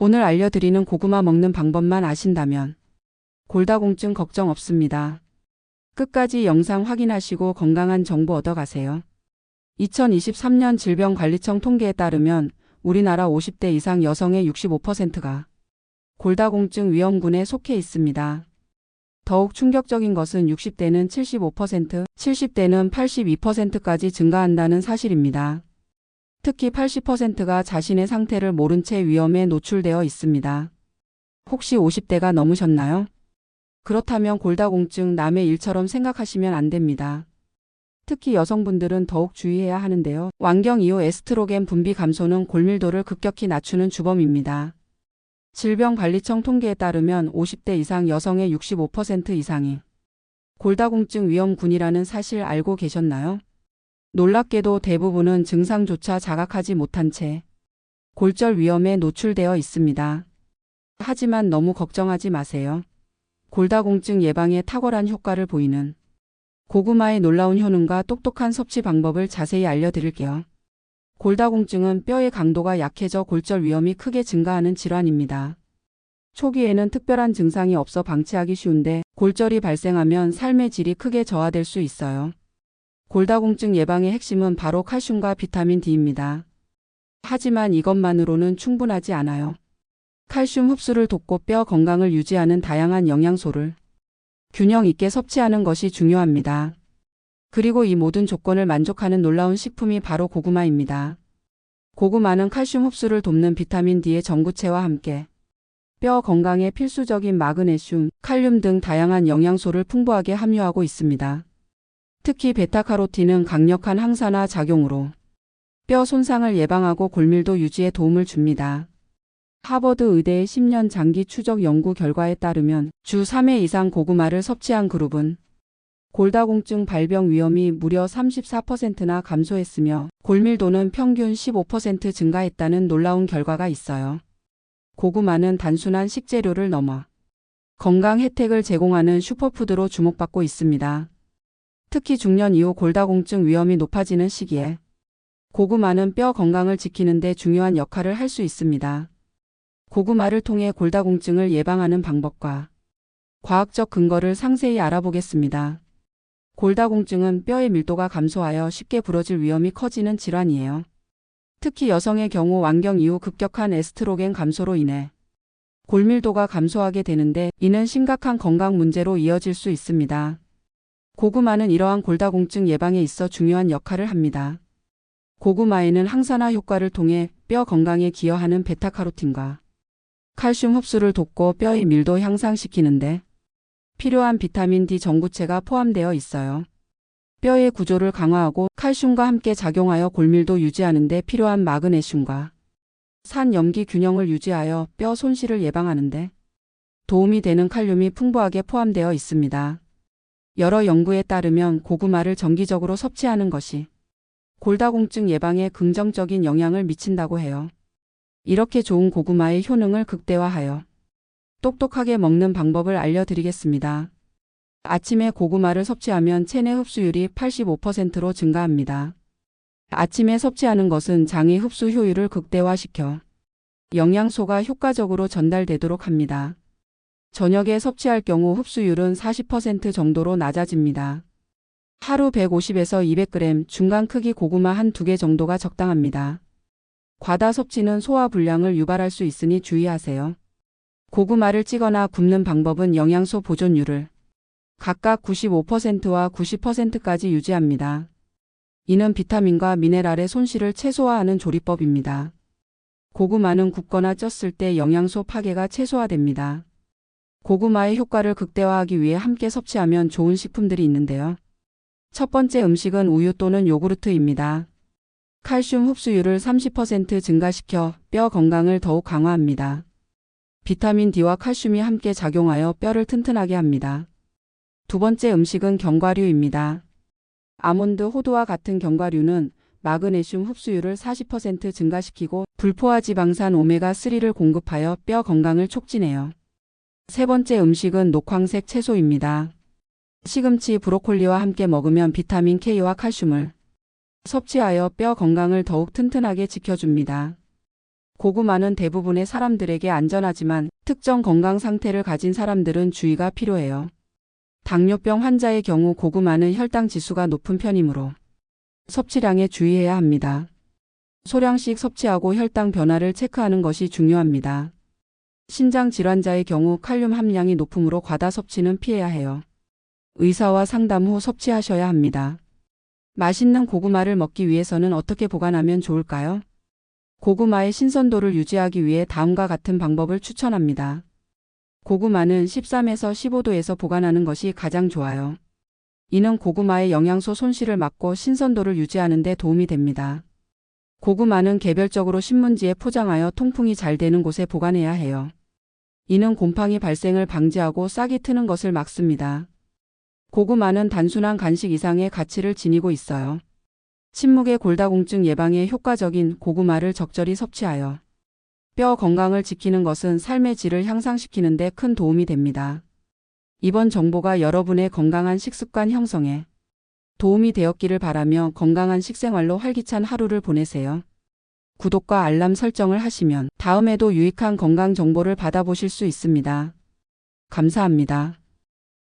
오늘 알려드리는 고구마 먹는 방법만 아신다면 골다공증 걱정 없습니다. 끝까지 영상 확인하시고 건강한 정보 얻어가세요. 2023년 질병관리청 통계에 따르면 우리나라 50대 이상 여성의 65%가 골다공증 위험군에 속해 있습니다. 더욱 충격적인 것은 60대는 75%, 70대는 82%까지 증가한다는 사실입니다. 특히 80%가 자신의 상태를 모른 채 위험에 노출되어 있습니다. 혹시 50대가 넘으셨나요? 그렇다면 골다공증 남의 일처럼 생각하시면 안 됩니다. 특히 여성분들은 더욱 주의해야 하는데요. 완경 이후 에스트로겐 분비 감소는 골밀도를 급격히 낮추는 주범입니다. 질병관리청 통계에 따르면 50대 이상 여성의 65% 이상이 골다공증 위험군이라는 사실 알고 계셨나요? 놀랍게도 대부분은 증상조차 자각하지 못한 채 골절 위험에 노출되어 있습니다. 하지만 너무 걱정하지 마세요. 골다공증 예방에 탁월한 효과를 보이는 고구마의 놀라운 효능과 똑똑한 섭취 방법을 자세히 알려드릴게요. 골다공증은 뼈의 강도가 약해져 골절 위험이 크게 증가하는 질환입니다. 초기에는 특별한 증상이 없어 방치하기 쉬운데 골절이 발생하면 삶의 질이 크게 저하될 수 있어요. 골다공증 예방의 핵심은 바로 칼슘과 비타민 D입니다. 하지만 이것만으로는 충분하지 않아요. 칼슘 흡수를 돕고 뼈 건강을 유지하는 다양한 영양소를 균형 있게 섭취하는 것이 중요합니다. 그리고 이 모든 조건을 만족하는 놀라운 식품이 바로 고구마입니다. 고구마는 칼슘 흡수를 돕는 비타민 D의 전구체와 함께 뼈 건강에 필수적인 마그네슘, 칼륨 등 다양한 영양소를 풍부하게 함유하고 있습니다. 특히 베타카로틴은 강력한 항산화 작용으로 뼈 손상을 예방하고 골밀도 유지에 도움을 줍니다. 하버드 의대의 10년 장기 추적 연구 결과에 따르면 주 3회 이상 고구마를 섭취한 그룹은 골다공증 발병 위험이 무려 34%나 감소했으며 골밀도는 평균 15% 증가했다는 놀라운 결과가 있어요. 고구마는 단순한 식재료를 넘어 건강 혜택을 제공하는 슈퍼푸드로 주목받고 있습니다. 특히 중년 이후 골다공증 위험이 높아지는 시기에 고구마는 뼈 건강을 지키는 데 중요한 역할을 할 수 있습니다. 고구마를 통해 골다공증을 예방하는 방법과 과학적 근거를 상세히 알아보겠습니다. 골다공증은 뼈의 밀도가 감소하여 쉽게 부러질 위험이 커지는 질환이에요. 특히 여성의 경우 완경 이후 급격한 에스트로겐 감소로 인해 골밀도가 감소하게 되는데 이는 심각한 건강 문제로 이어질 수 있습니다. 고구마는 이러한 골다공증 예방에 있어 중요한 역할을 합니다. 고구마에는 항산화 효과를 통해 뼈 건강에 기여하는 베타카로틴과 칼슘 흡수를 돕고 뼈의 밀도 향상시키는데 필요한 비타민 D 전구체가 포함되어 있어요. 뼈의 구조를 강화하고 칼슘과 함께 작용하여 골밀도 유지하는 데 필요한 마그네슘과 산염기 균형을 유지하여 뼈 손실을 예방하는 데 도움이 되는 칼륨이 풍부하게 포함되어 있습니다. 여러 연구에 따르면 고구마를 정기적으로 섭취하는 것이 골다공증 예방에 긍정적인 영향을 미친다고 해요. 이렇게 좋은 고구마의 효능을 극대화하여 똑똑하게 먹는 방법을 알려드리겠습니다. 아침에 고구마를 섭취하면 체내 흡수율이 85%로 증가합니다. 아침에 섭취하는 것은 장의 흡수 효율을 극대화시켜 영양소가 효과적으로 전달되도록 합니다. 저녁에 섭취할 경우 흡수율은 40% 정도로 낮아집니다. 하루 150에서 200g 중간 크기 고구마 한두 개 정도가 적당합니다. 과다 섭취는 소화 불량을 유발할 수 있으니 주의하세요. 고구마를 찌거나 굽는 방법은 영양소 보존율을 각각 95%와 90%까지 유지합니다. 이는 비타민과 미네랄의 손실을 최소화하는 조리법입니다. 고구마는 굽거나 쪘을 때 영양소 파괴가 최소화됩니다. 고구마의 효과를 극대화하기 위해 함께 섭취하면 좋은 식품들이 있는데요. 첫 번째 음식은 우유 또는 요구르트입니다. 칼슘 흡수율을 30% 증가시켜 뼈 건강을 더욱 강화합니다. 비타민 D와 칼슘이 함께 작용하여 뼈를 튼튼하게 합니다. 두 번째 음식은 견과류입니다. 아몬드, 호두와 같은 견과류는 마그네슘 흡수율을 40% 증가시키고 불포화 지방산 오메가3를 공급하여 뼈 건강을 촉진해요. 세 번째 음식은 녹황색 채소입니다. 시금치, 브로콜리와 함께 먹으면 비타민 K와 칼슘을 섭취하여 뼈 건강을 더욱 튼튼하게 지켜줍니다. 고구마는 대부분의 사람들에게 안전하지만 특정 건강 상태를 가진 사람들은 주의가 필요해요. 당뇨병 환자의 경우 고구마는 혈당 지수가 높은 편이므로 섭취량에 주의해야 합니다. 소량씩 섭취하고 혈당 변화를 체크하는 것이 중요합니다. 신장 질환자의 경우 칼륨 함량이 높으므로 과다 섭취는 피해야 해요. 의사와 상담 후 섭취하셔야 합니다. 맛있는 고구마를 먹기 위해서는 어떻게 보관하면 좋을까요? 고구마의 신선도를 유지하기 위해 다음과 같은 방법을 추천합니다. 고구마는 13에서 15도에서 보관하는 것이 가장 좋아요. 이는 고구마의 영양소 손실을 막고 신선도를 유지하는 데 도움이 됩니다. 고구마는 개별적으로 신문지에 포장하여 통풍이 잘 되는 곳에 보관해야 해요. 이는 곰팡이 발생을 방지하고 싹이 트는 것을 막습니다. 고구마는 단순한 간식 이상의 가치를 지니고 있어요. 침묵의 골다공증 예방에 효과적인 고구마를 적절히 섭취하여 뼈 건강을 지키는 것은 삶의 질을 향상시키는 데 큰 도움이 됩니다. 이번 정보가 여러분의 건강한 식습관 형성에 도움이 되었기를 바라며 건강한 식생활로 활기찬 하루를 보내세요. 구독과 알람 설정을 하시면 다음에도 유익한 건강 정보를 받아보실 수 있습니다. 감사합니다.